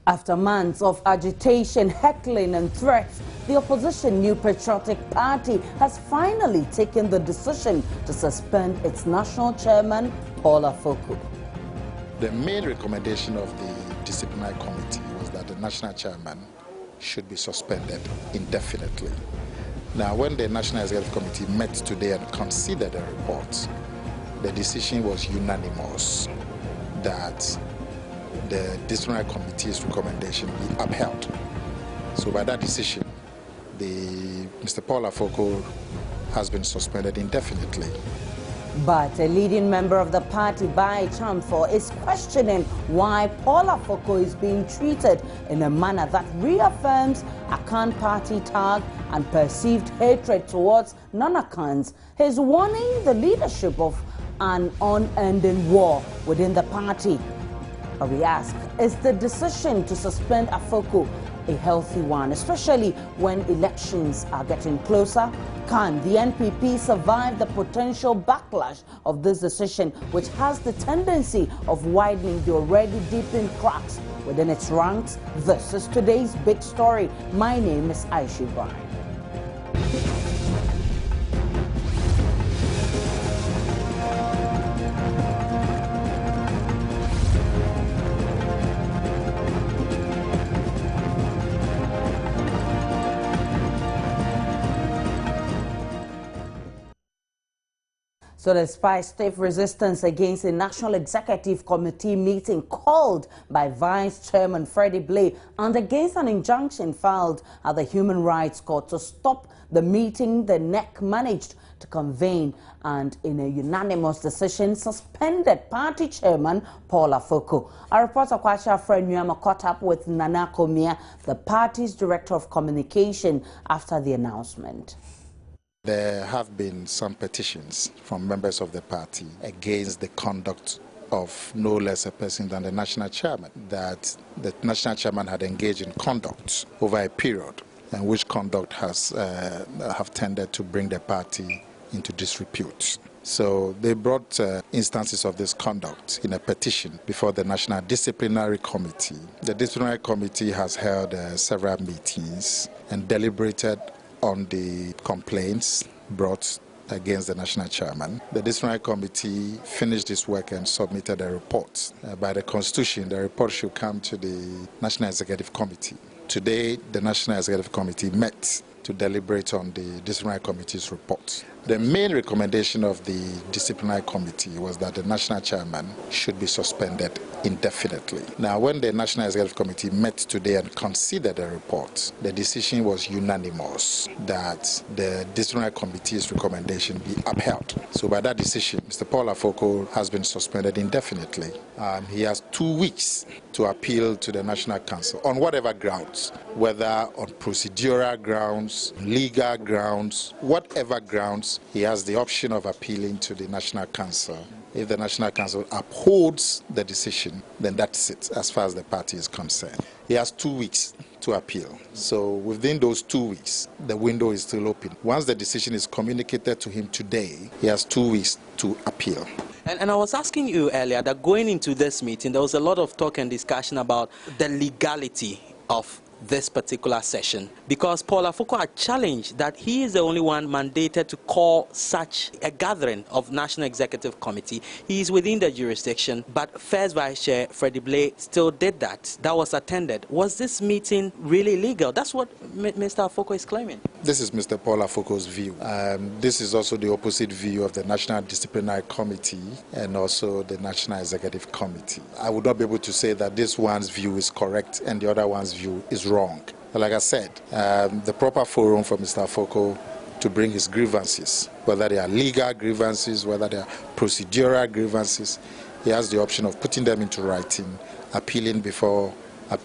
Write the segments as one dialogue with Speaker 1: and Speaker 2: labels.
Speaker 1: After months of agitation, heckling and threats, the opposition New Patriotic Party has finally taken the decision to suspend its national chairman, Paul Afoko.
Speaker 2: The main recommendation of the disciplinary committee was that the national chairman should be suspended indefinitely. Now, when the National Executive Committee met today and considered the report, the decision was unanimous that the disciplinary committee's recommendation be upheld. So by that decision, Mr. Paul Afoko has been suspended indefinitely.
Speaker 1: But a leading member of the party, Bai Chamfor, is questioning why Paul Afoko is being treated in a manner that reaffirms Akan party tag and perceived hatred towards non-Akans. He's warning the leadership of an unending war within the party. But we ask, is the decision to suspend Afoko a healthy one, especially when elections are getting closer? Can the NPP survive the potential backlash of this decision, which has the tendency of widening the already deepened cracks within its ranks? This is today's big story. My name is Aisha Brian. So despite stiff resistance against a National Executive Committee meeting called by Vice Chairman Freddie Blay and against an injunction filed at the Human Rights Court to stop the meeting, the NEC managed to convene and in a unanimous decision suspended party chairman Paul Afoko. Our reporter Kwasha Fred Nyama caught up with Nana Komia, the party's director of communication, after the announcement.
Speaker 2: There have been some petitions from members of the party against the conduct of no less a person than the national chairman, that the national chairman had engaged in conduct over a period, and which conduct has have tended to bring the party into disrepute. So they brought instances of this conduct in a petition before the National Disciplinary Committee. The Disciplinary Committee has held several meetings and deliberated on the complaints brought against the national chairman. The disciplinary committee finished its work and submitted a report. By the Constitution, the report should come to the National Executive Committee. Today, the National Executive Committee met to deliberate on the disciplinary committee's report. The main recommendation of the disciplinary committee was that the national chairman should be suspended indefinitely. Now, when the National Executive Committee met today and considered the report, the decision was unanimous that the disciplinary committee's recommendation be upheld. So by that decision, Mr. Paul Afoko has been suspended indefinitely. He has 2 weeks to appeal to the National Council on whatever grounds, whether on procedural grounds, legal grounds, whatever grounds. He has the option of appealing to the National Council. If the National Council upholds the decision, then that's it as far as the party is concerned. He has 2 weeks to appeal. So within those 2 weeks, the window is still open. Once the decision is communicated to him today, he has 2 weeks to appeal.
Speaker 3: And I was asking you earlier that going into this meeting, there was a lot of talk and discussion about the legality of this particular session, because Paul Afoko had challenged that he is the only one mandated to call such a gathering of National Executive Committee. He is within the jurisdiction, but First Vice Chair Freddie Blay still did that. That was attended. Was this meeting really legal? That's what Mr. Afoko is claiming.
Speaker 2: This is Mr. Paul Afoko's view. This is also the opposite view of the National Disciplinary Committee and also the National Executive Committee. I would not be able to say that this one's view is correct and the other one's view is wrong. But like I said, the proper forum for Mr. Afoko to bring his grievances, whether they are legal grievances, whether they are procedural grievances, he has the option of putting them into writing, appealing before,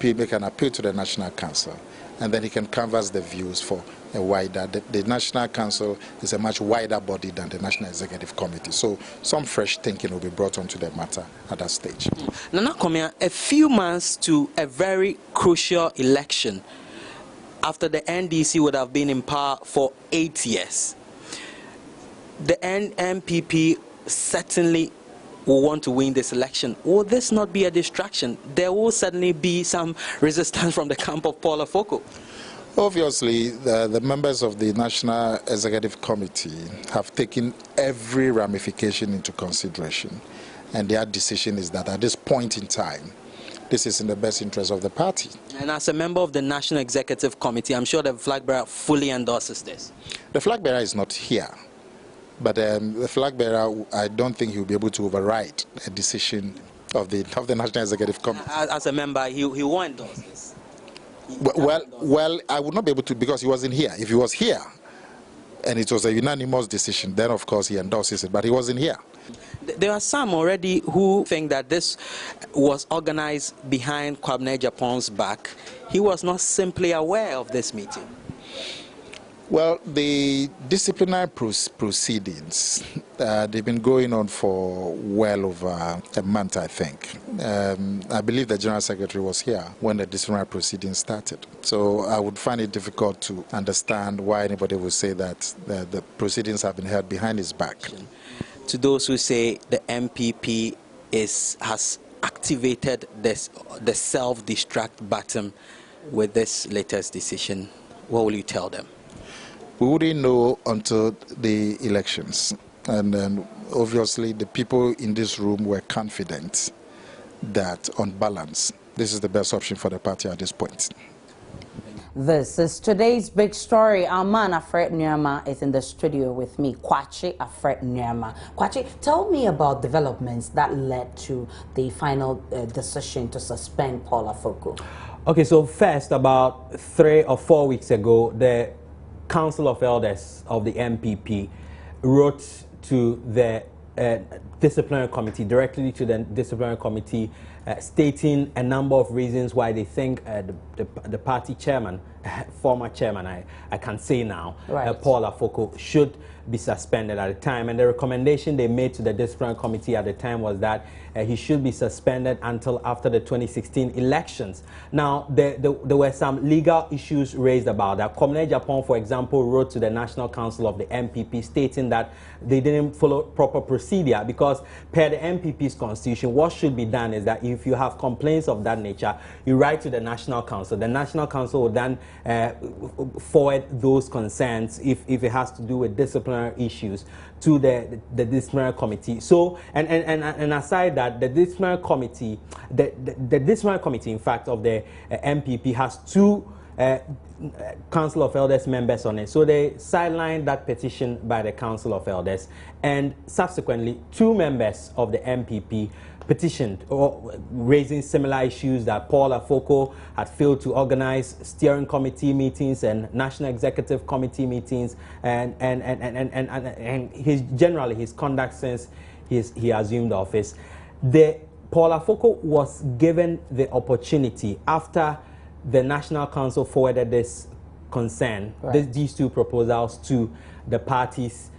Speaker 2: make an appeal to the National Council, and then he can canvass the views for a wider. The National Council is a much wider body than the National Executive Committee, so some fresh thinking will be brought onto the matter at that stage.
Speaker 3: Nana Komia, a few months to a very crucial election after the NDC would have been in power for 8 years. The NPP certainly will want to win this election. Will this not be a distraction? There will certainly be some resistance from the camp of Paul Afoko.
Speaker 2: Obviously, the members of the National Executive Committee have taken every ramification into consideration, and their decision is that at this point in time, this is in the best interest of the party.
Speaker 3: And as a member of the National Executive Committee, I'm sure the flag bearer fully endorses this.
Speaker 2: The flag bearer is not here, but the flag bearer, I don't think he'll be able to override a decision of the National Executive Committee.
Speaker 3: As a member, he won't endorse this.
Speaker 2: Well, I would not be able to, because he wasn't here. If he was here and it was a unanimous decision, then of course he endorses it, but he wasn't here.
Speaker 3: There are some already who think that this was organized behind Kwabena Japan's back. He was not simply aware of this meeting.
Speaker 2: Well, the disciplinary proceedings, they've been going on for well over a month, I think. I believe the General Secretary was here when the disciplinary proceedings started. So I would find it difficult to understand why anybody would say that the proceedings have been held behind his back.
Speaker 3: To those who say the NPP has activated the self-destruct button with this latest decision, what will you tell them?
Speaker 2: We wouldn't know until the elections. And then obviously the people in this room were confident that on balance, this is the best option for the party at this point.
Speaker 1: This is today's big story. Our man, Afred Nyama, is in the studio with me. Kwachi Afred Nyama. Kwachi, tell me about developments that led to the final decision to suspend Paul Afoko.
Speaker 4: Okay, so first, about 3 or 4 weeks ago, the Council of Elders of the NPP wrote to the disciplinary committee, directly to the disciplinary committee, stating a number of reasons why they think the party chairman, former chairman, I can say now, right, Paul Afoko, should be suspended at the time. And the recommendation they made to the disciplinary committee at the time was that he should be suspended until after the 2016 elections. Now, there were some legal issues raised about that. Kwabena Japan, for example, wrote to the National Council of the NPP stating that they didn't follow proper procedure, because per the NPP's constitution, what should be done is that if you have complaints of that nature, you write to the National Council. The National Council will then forward those concerns, if it has to do with disciplinary issues, to the disciplinary committee. So, and aside that, the disciplinary committee, the disciplinary committee, in fact, of the NPP has 2 Council of Elders members on it. So they sidelined that petition by the Council of Elders, and subsequently 2 members of the NPP petitioned, or raising similar issues, that Paul Afoko had failed to organize steering committee meetings and National Executive Committee meetings, and generally his conduct since he assumed office. Paul Afoko was given the opportunity, after the National Council forwarded this concern, right, these 2 proposals to the party's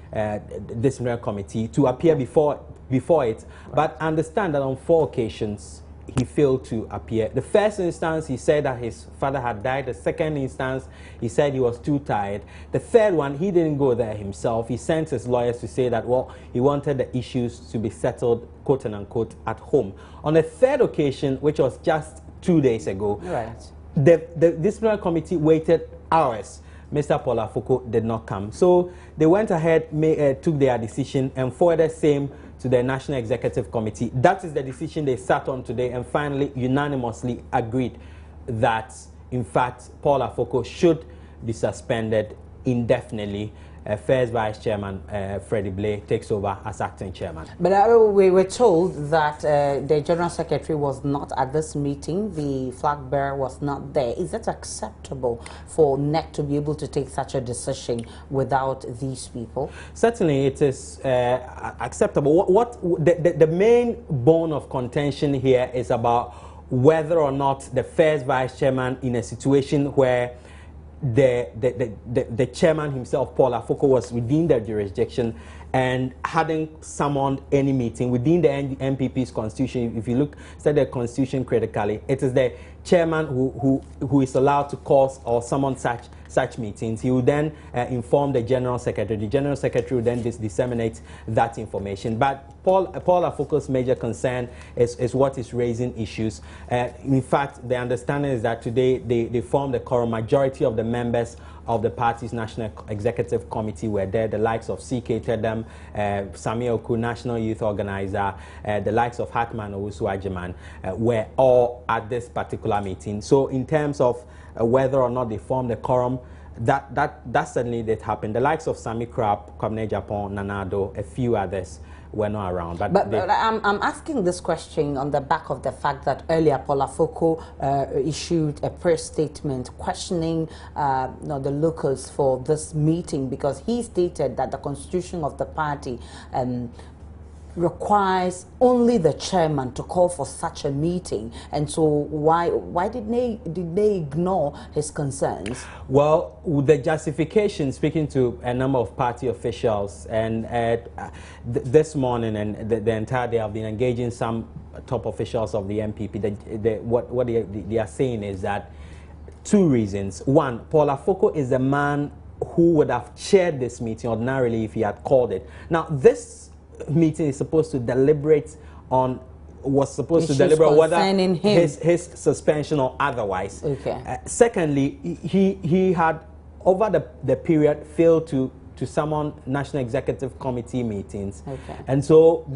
Speaker 4: disciplinary committee, to appear before it, right, but understand that on 4 occasions he failed to appear. The first instance, he said that his father had died. The second instance, he said he was too tired. The third one, he didn't go there himself. He sent his lawyers to say that, well, he wanted the issues to be settled, quote and unquote, at home. On the third occasion, which was just 2 days ago, right, the disciplinary committee waited hours. Mr. Paul Afoko did not come. So they went ahead, took their decision, and forwarded same to the National Executive Committee. That is the decision they sat on today, and finally unanimously agreed that, in fact, Paul Afoko should be suspended indefinitely. First Vice Chairman Freddie Blay takes over as acting chairman.
Speaker 1: But we were told that the General Secretary was not at this meeting. The flag bearer was not there. Is it acceptable for NEC to be able to take such a decision without these people?
Speaker 4: Certainly, it is acceptable. The main bone of contention here is about whether or not the first Vice Chairman, in a situation where the chairman himself, Paul Afoko, was within their jurisdiction, and hadn't summoned any meeting within the NPP's constitution. If you study the constitution critically, it is the chairman who is allowed to call or summon such meetings. He will then inform the general secretary. The general secretary will then disseminate that information. But Paul Afoko's major concern is what is raising issues. In fact, the understanding is that today they formed a quorum. Majority of the members of the party's National Executive Committee were there. The likes of C.K. Tedem, Samuel Oku, National Youth Organizer, the likes of Hatman Owusu-Agyemang were all at this particular meeting. So in terms of whether or not they formed a quorum, that certainly did happen. The likes of Sami Krab, Kwabena Japan, Nanado, a few others were not around. But
Speaker 1: I'm asking this question on the back of the fact that earlier Paul Afoko issued a press statement questioning the locals for this meeting, because he stated that the constitution of the party requires only the chairman to call for such a meeting, and so why did they ignore his concerns?
Speaker 4: Well, the justification, speaking to a number of party officials, and this morning and the entire day I've been engaging some top officials of the NPP. What they are saying is that two reasons. One, Paul Afoko is the man who would have chaired this meeting ordinarily if he had called it. Now, this meeting is supposed to deliberate on, was supposed to deliberate whether his suspension or otherwise.
Speaker 1: Okay.
Speaker 4: Secondly, he had over the period failed to summon National Executive Committee meetings.
Speaker 1: Okay.
Speaker 4: And so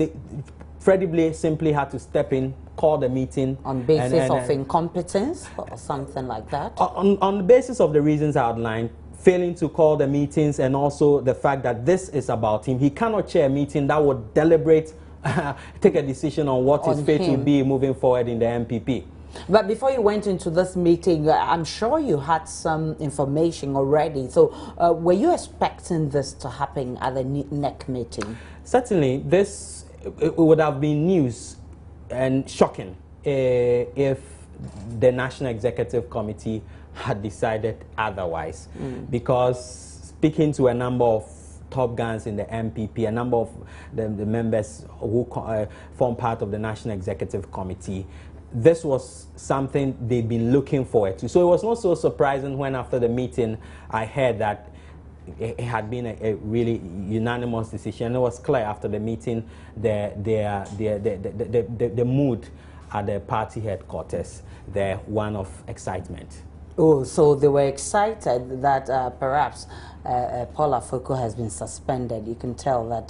Speaker 4: Freddie Blay simply had to step in, call the meeting
Speaker 1: on basis of incompetence or something like that.
Speaker 4: On the basis of the reasons outlined, failing to call the meetings, and also the fact that this is about him. He cannot chair a meeting that would deliberate, take a decision on what his fate will be moving forward in the NPP.
Speaker 1: But before you went into this meeting, I'm sure you had some information already. So were you expecting this to happen at the NEC meeting?
Speaker 4: Certainly, it would have been news and shocking if the National Executive Committee had decided otherwise, because speaking to a number of top guns in the NPP, a number of the members who form part of the National Executive Committee, this was something they'd been looking forward to. So it was not so surprising when after the meeting I heard that it had been a really unanimous decision. It was clear after the meeting the mood at the party headquarters, the one of excitement.
Speaker 1: Oh, so they were excited that perhaps Paul Afoko has been suspended. You can tell that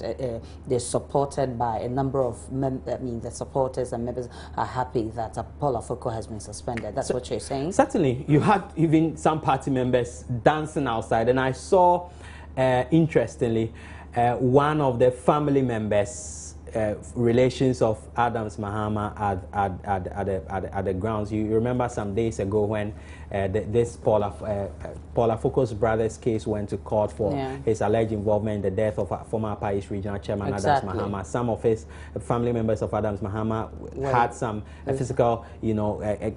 Speaker 1: they're supported by a number of the supporters and members are happy that Paul Afoko has been suspended. That's what you're saying? Certainly.
Speaker 4: You had even some party members dancing outside, and I saw, interestingly, one of the family members, relations of Adams Mahama at the grounds. You remember some days ago when this Paul Afoko's brother's case went to court for his alleged involvement in the death of former Upper East Regional Chairman Adams Mahama. Some of his family members of Adams Mahama had some physical,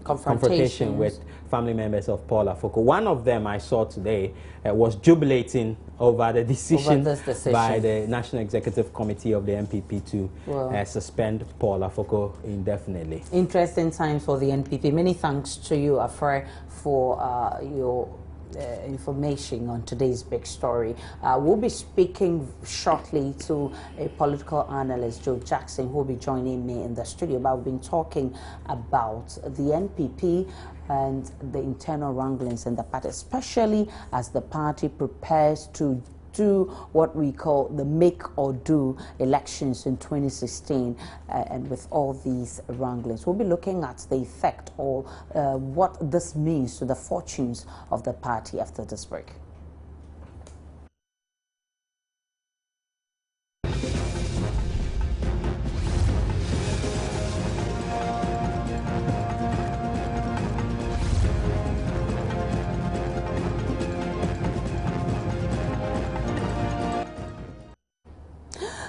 Speaker 4: confrontation with family members of Paul Afoko. One of them I saw today was jubilating over the decision, by the National Executive Committee of the NPP to suspend Paul Afoko indefinitely.
Speaker 1: Interesting times for the NPP. Many thanks to you, Afare, for your information on today's big story. We'll be speaking shortly to a political analyst, Joe Jackson, who will be joining me in the studio. But we've been talking about the NPP and the internal wranglings in the party, especially as the party prepares to do what we call the make or do elections in 2016, and with all these wranglings. We'll be looking at the effect or what this means to the fortunes of the party after this break.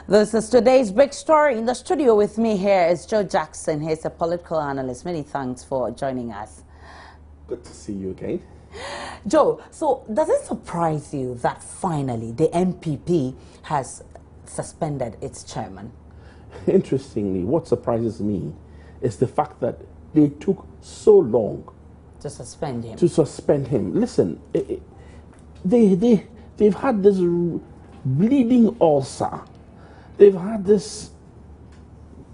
Speaker 1: This is today's big story. In the studio with me here is Joe Jackson. He's a political analyst. Many thanks for joining us.
Speaker 5: Good to see you again.
Speaker 1: Joe, so does it surprise you that finally the NPP has suspended its chairman?
Speaker 5: Interestingly, what surprises me is the fact that they took so long
Speaker 1: To suspend him.
Speaker 5: Listen, they've had this bleeding ulcer. They've had this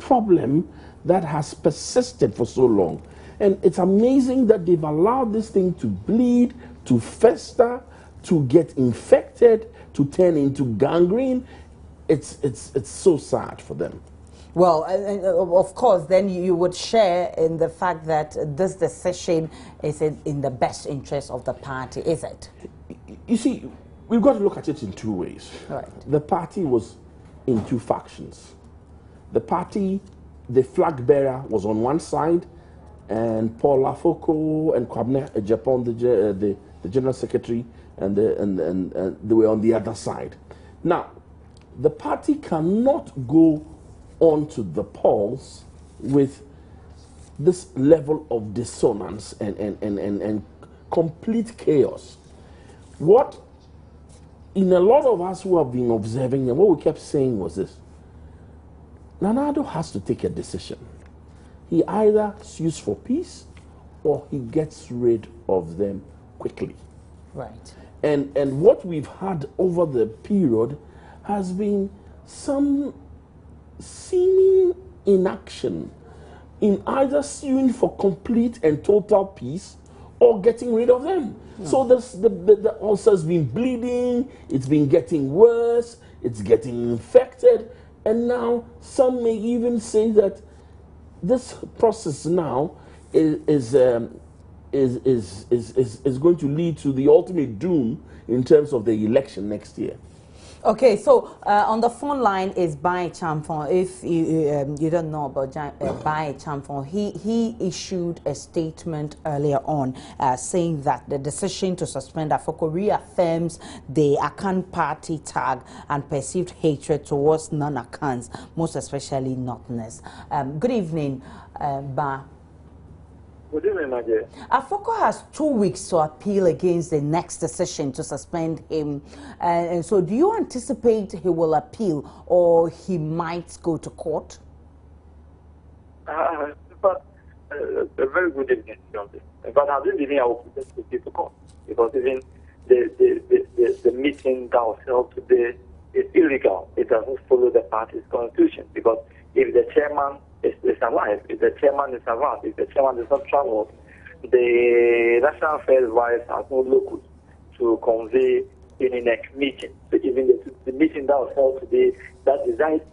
Speaker 5: problem that has persisted for so long. And it's amazing that they've allowed this thing to bleed, to fester, to get infected, to turn into gangrene. It's so sad for them.
Speaker 1: Well, of course, then you would share in the fact that this decision is in the best interest of the party, is it?
Speaker 5: You see, we've got to look at it in two ways.
Speaker 1: Right.
Speaker 5: The party was in two factions. The party, the flag bearer was on one side, and Paul Afoko and Kwabena Ejapon, the general secretary, and they were on the other side. Now, the party cannot go onto the polls with this level of dissonance and complete chaos. What in a lot of us who have been observing them, what we kept saying was this: Nana Addo has to take a decision. He either sues for peace or he gets rid of them quickly.
Speaker 1: Right.
Speaker 5: And what we've had over the period has been some seeming inaction in either suing for complete and total peace or getting rid of them. So the ulcer's been bleeding, it's been getting worse, it's getting infected, and now some may even say that this process now is going to lead to the ultimate doom in terms of the election next year.
Speaker 1: Okay, so on the phone line is Bai Chamfon. If you don't know about Bai Chamfon, he issued a statement earlier on saying that the decision to suspend Afoko reaffirms the Akan party tag and perceived hatred towards non-Akans, most especially Northerners. Good evening, Ba.
Speaker 6: Good evening, my dear.
Speaker 1: Afoko has 2 weeks to appeal against the next decision to suspend him. And so do you anticipate he will appeal or he might go to court?
Speaker 6: A very good evening, John. But I don't believe I will proceed to court because even the meeting that was held today is illegal. It doesn't follow the party's constitution because if the chairman is alive, if the chairman is around, if the chairman is not traveled, the National Affairs Wise has no locus to convey any next meeting. So even the meeting that was held today that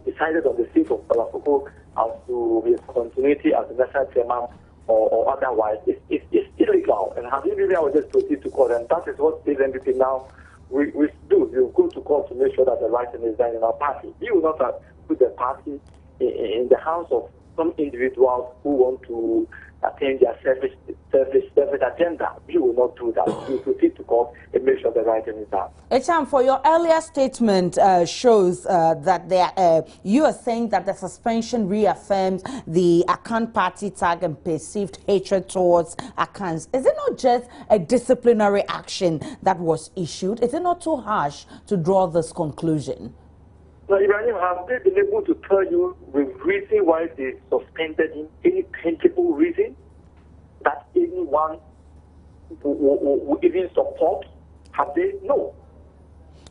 Speaker 6: decided on the seat of Afoko as to his continuity as the national chairman or otherwise it's illegal. And having really I will just proceed to court, and that is what this NPP now we do. We will go to court to make sure that the right thing is done in our party. We will not put the party in the hands of some individuals who want to attain their selfish agenda. We will not do that. We will proceed to court and make sure the right thing is done.
Speaker 1: Echam, for your earlier statement shows that you are saying that the suspension reaffirms the Akan party tag and perceived hatred towards Akans. Is it not just a disciplinary action that was issued? Is it not too harsh to draw this conclusion?
Speaker 6: Now, Ibrahim, have they been able to tell you the reason why they suspended him? Any tangible reason that anyone will even support? Have they? No.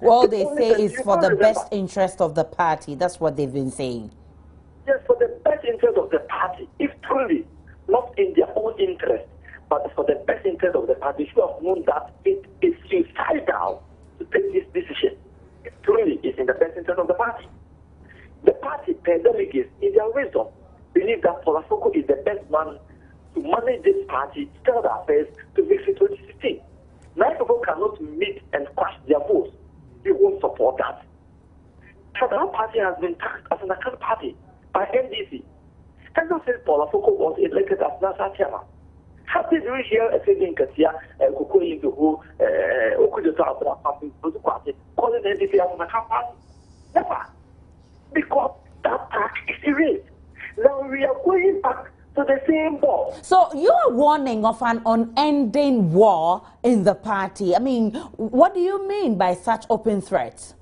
Speaker 1: All they say is for the best interest of the party. That's what they've been saying.
Speaker 6: Yes, for the best interest of the party. If truly not in their own interest, but for the best interest of the party, you should have known that it is suicidal to take this decision. It truly is in the best interest of the party. The party, the delegates, in their wisdom, believe that Paul Afoko is the best man to manage this party, tell the affairs to victory 2016. Nine people cannot meet and quash their votes. They won't support that. So the party has been taxed as an account party by NDC. And now since Paul Afoko was elected as national chairman, how did we hear a thing in Katia, Kuku into who, Okujosa, calling NDC as an account party? Never. Because that tax is erased. Now we are going back to the same ball.
Speaker 1: So you are warning of an unending war in the party. I mean, what do you mean by such open threats?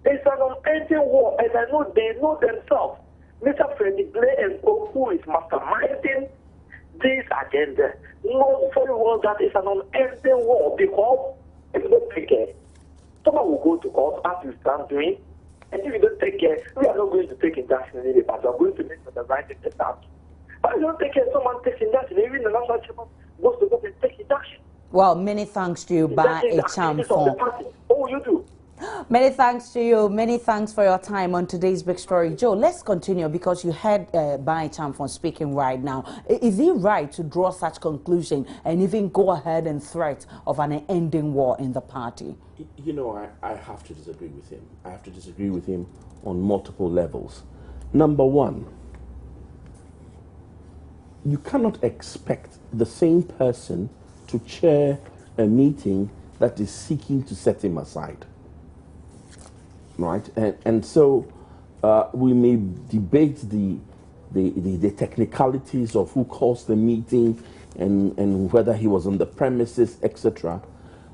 Speaker 6: It's an unending war, and I know they know themselves. Mr. Freddie Blair and Co, who is masterminding this agenda, knows very well that it's an unending war because if you don't take care, someone will go to court as you stand doing, and if you don't take care, we are not going to take induction in the past. We are going to make sure the right thing is done. But if you don't take care, someone takes induction, even the national chairman goes to go and take induction.
Speaker 1: Well, many thanks to you, Ba Echam, for.
Speaker 6: Oh, you do.
Speaker 1: Many thanks to you. Many thanks for your time on today's Big Story. Joe, let's continue because you heard Ba Echam speaking right now. Is it right to draw such conclusion and even go ahead and threat of an ending war in the party?
Speaker 5: You know, I have to disagree with him. I have to disagree with him on multiple levels. Number one, you cannot expect the same person to chair a meeting that is seeking to set him aside. Right? And so we may debate the technicalities of who calls the meeting and whether he was on the premises, etc.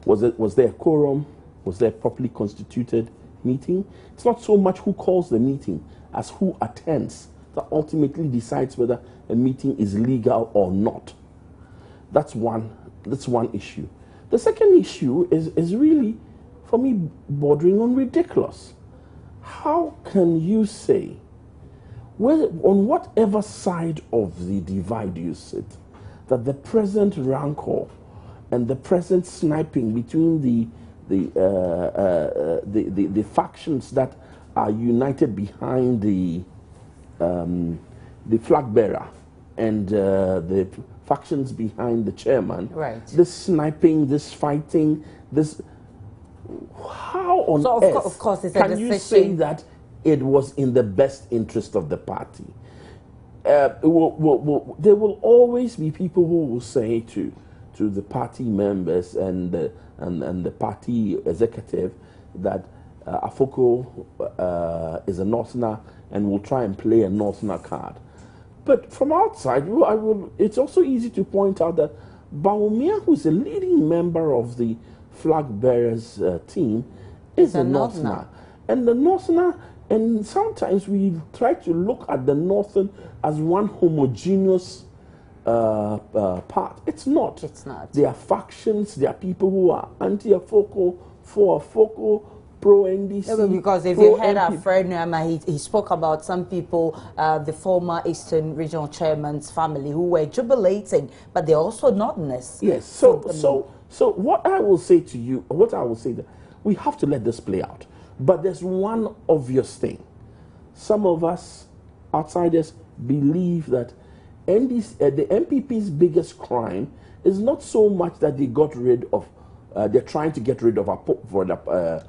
Speaker 5: Was there a quorum? Was there a properly constituted meeting? It's not so much who calls the meeting as who attends that ultimately decides whether a meeting is legal or not. That's one issue. The second issue is really, for me, bordering on ridiculous. How can you say, on whatever side of the divide you sit, that the present rancor and the present sniping between the factions that are united behind the flag bearer and the factions behind the chairman,
Speaker 1: right?
Speaker 5: This sniping, this fighting, this. How on earth
Speaker 1: of course, it's
Speaker 5: can you say that it was in the best interest of the party? There will always be people who will say to the party members and the party executive that Afoko is a Northerner and will try and play a Northerner card. But from outside, it's also easy to point out that Bawumia, who is a leading member of the flag bearers team, is a Northerner. And the Northerner, and sometimes we try to look at the Northern as one homogeneous part. It's not.
Speaker 1: It's not.
Speaker 5: There are factions, there are people who are anti-Afoko, for Afoko, pro-NDC.
Speaker 1: Because if you heard our friend Nama, he spoke about some people, the former Eastern Regional Chairman's family, who were jubilating, but they're also Northerners.
Speaker 5: Yes, so what I will say to you, that we have to let this play out. But there's one obvious thing. Some of us outsiders believe that the NPP's biggest crime is not so much that they got rid of, they're trying to get rid of Paul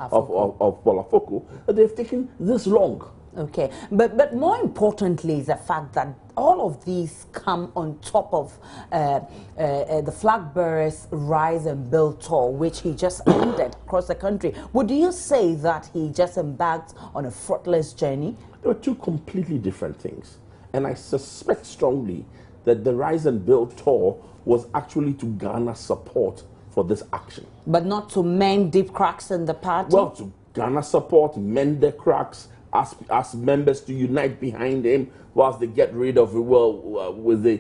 Speaker 5: Afoko, that they've taken this long.
Speaker 1: Okay, but more importantly is the fact that all of these come on top of the flag bearers' rise and build tour, which he just ended across the country. Would you say that he just embarked on a fruitless journey?
Speaker 5: There were two completely different things. And I suspect strongly that the rise and build tour was actually to garner support for this action.
Speaker 1: But not to mend deep cracks in the party?
Speaker 5: Well, to garner support, mend the cracks, ask members to unite behind him whilst they get rid of with the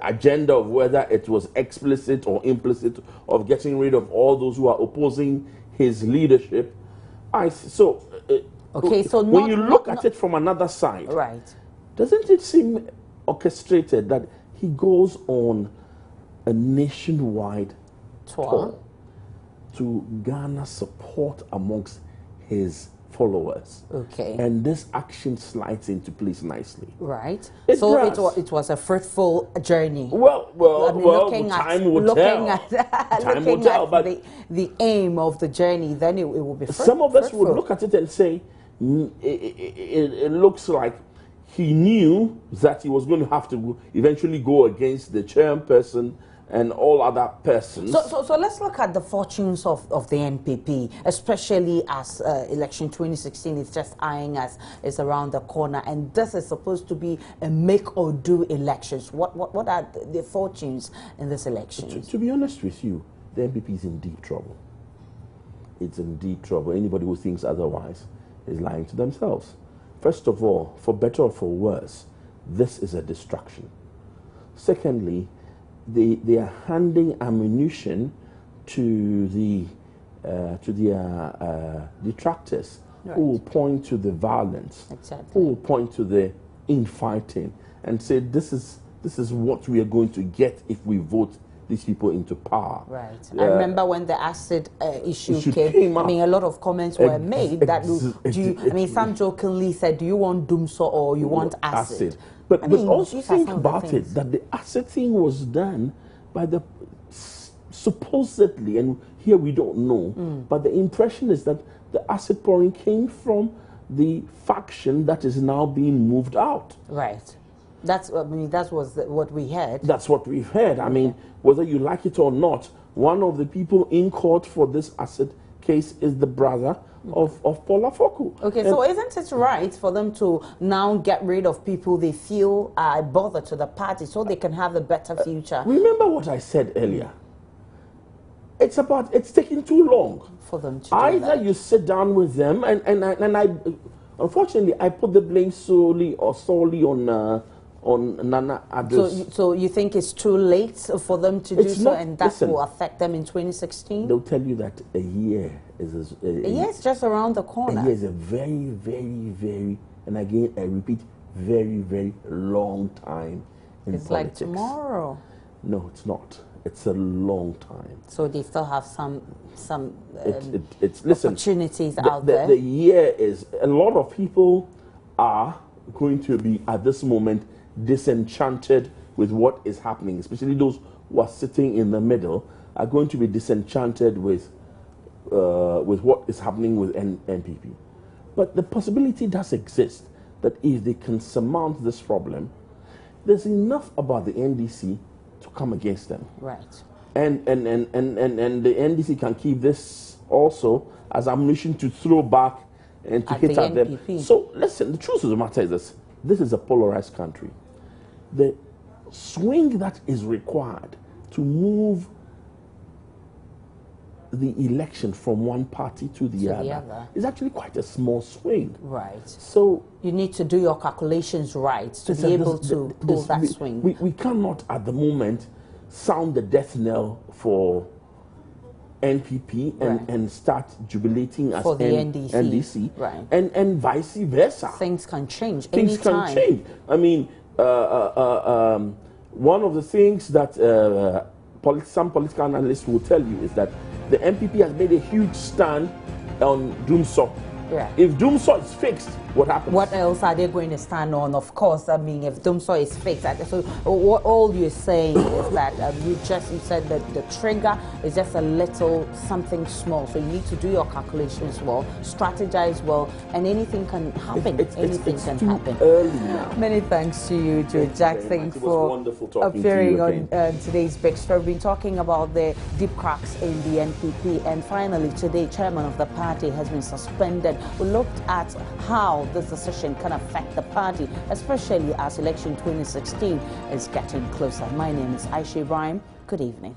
Speaker 5: agenda of whether it was explicit or implicit of getting rid of all those who are opposing his leadership. Okay, so when you look at it from another side,
Speaker 1: right?
Speaker 5: Doesn't it seem orchestrated that he goes on a nationwide tour to garner support amongst his followers?
Speaker 1: Okay.
Speaker 5: And this action slides into place nicely.
Speaker 1: Right.
Speaker 5: It
Speaker 1: was a fruitful journey.
Speaker 5: Time will tell. But
Speaker 1: the aim of the journey, then it will be fruitful.
Speaker 5: Some of us would look at it and say, it looks like he knew that he was going to have to eventually go against the chairperson and all other persons.
Speaker 1: So let's look at the fortunes of the NPP, especially as election 2016 is just eyeing us, is around the corner, and this is supposed to be a make or do elections. What are the fortunes in this election?
Speaker 5: To be honest with you, the NPP is in deep trouble. it's in deep trouble. Anybody who thinks otherwise is lying to themselves. First of all, for better or for worse, this is a distraction. Secondly, they are handing ammunition to their detractors, right, who will point to the violence, exactly, who will point to the infighting and say this is what we are going to get if we vote these people into power.
Speaker 1: Right. I remember when the acid issue came up, I mean, a lot of comments were made that some jokingly said, do you want Dumso or you want acid?
Speaker 5: But also think about it, that the acid thing was done by the supposedly, and here we don't know, but the impression is that the acid pouring came from the faction that is now being moved out.
Speaker 1: Right. That was what we heard.
Speaker 5: That's what we've heard. I mean, whether you like it or not, one of the people in court for this acid case is the brother of Paul Afoko.
Speaker 1: Okay, so isn't it right for them to now get rid of people they feel are a bother to the party so they can have a better future?
Speaker 5: Remember what I said earlier. It's taking too long
Speaker 1: for them to do
Speaker 5: either
Speaker 1: that.
Speaker 5: You sit down with them, and I unfortunately I put the blame solely on Nana Addo's.
Speaker 1: So you think it's too late for them to do so, and that will affect them in 2016?
Speaker 5: They'll tell you that a year is
Speaker 1: a year is just around the corner.
Speaker 5: A year is a very, very, very, and again I repeat, very, very long time in
Speaker 1: it's
Speaker 5: politics.
Speaker 1: Like tomorrow.
Speaker 5: No, it's not. It's a long time.
Speaker 1: So they still have some opportunities out there.
Speaker 5: The year is, a lot of people are going to be at this moment disenchanted with what is happening, especially those who are sitting in the middle are going to be disenchanted with what is happening with NPP. But the possibility does exist that if they can surmount this problem, there's enough about the NDC to come against them.
Speaker 1: Right.
Speaker 5: And the NDC can keep this also as ammunition to throw back and to hit at them. So listen, the truth of the matter is this. This is a polarized country. The swing that is required to move the election from one party to the other is actually quite a small swing.
Speaker 1: Right.
Speaker 5: So
Speaker 1: you need to do your calculations right to be able to pull that swing.
Speaker 5: We cannot at the moment sound the death knell for NPP and start jubilating as
Speaker 1: for the NDC.
Speaker 5: Right. And vice versa.
Speaker 1: Things can change.
Speaker 5: Things can change. I mean, one of the things that some political analysts will tell you is that the NPP has made a huge stand on Dumso.
Speaker 1: Yeah.
Speaker 5: If Dumso is fixed, what happens?
Speaker 1: What else are they going to stand on? Of course, I mean, if Dumso is fixed, so what all you're saying is that you said that the trigger is just a little something small. So you need to do your calculations well, strategize well, and anything can happen. Anything can happen.
Speaker 5: Early now.
Speaker 1: Many thanks to you, Joe Jack. Thanks for appearing on today's Big Story. We've been talking about the deep cracks in the NPP, and finally today, chairman of the party has been suspended. We looked at how this decision can affect the party, especially as election 2016 is getting closer. My name is Aisha Ibrahim. Good evening.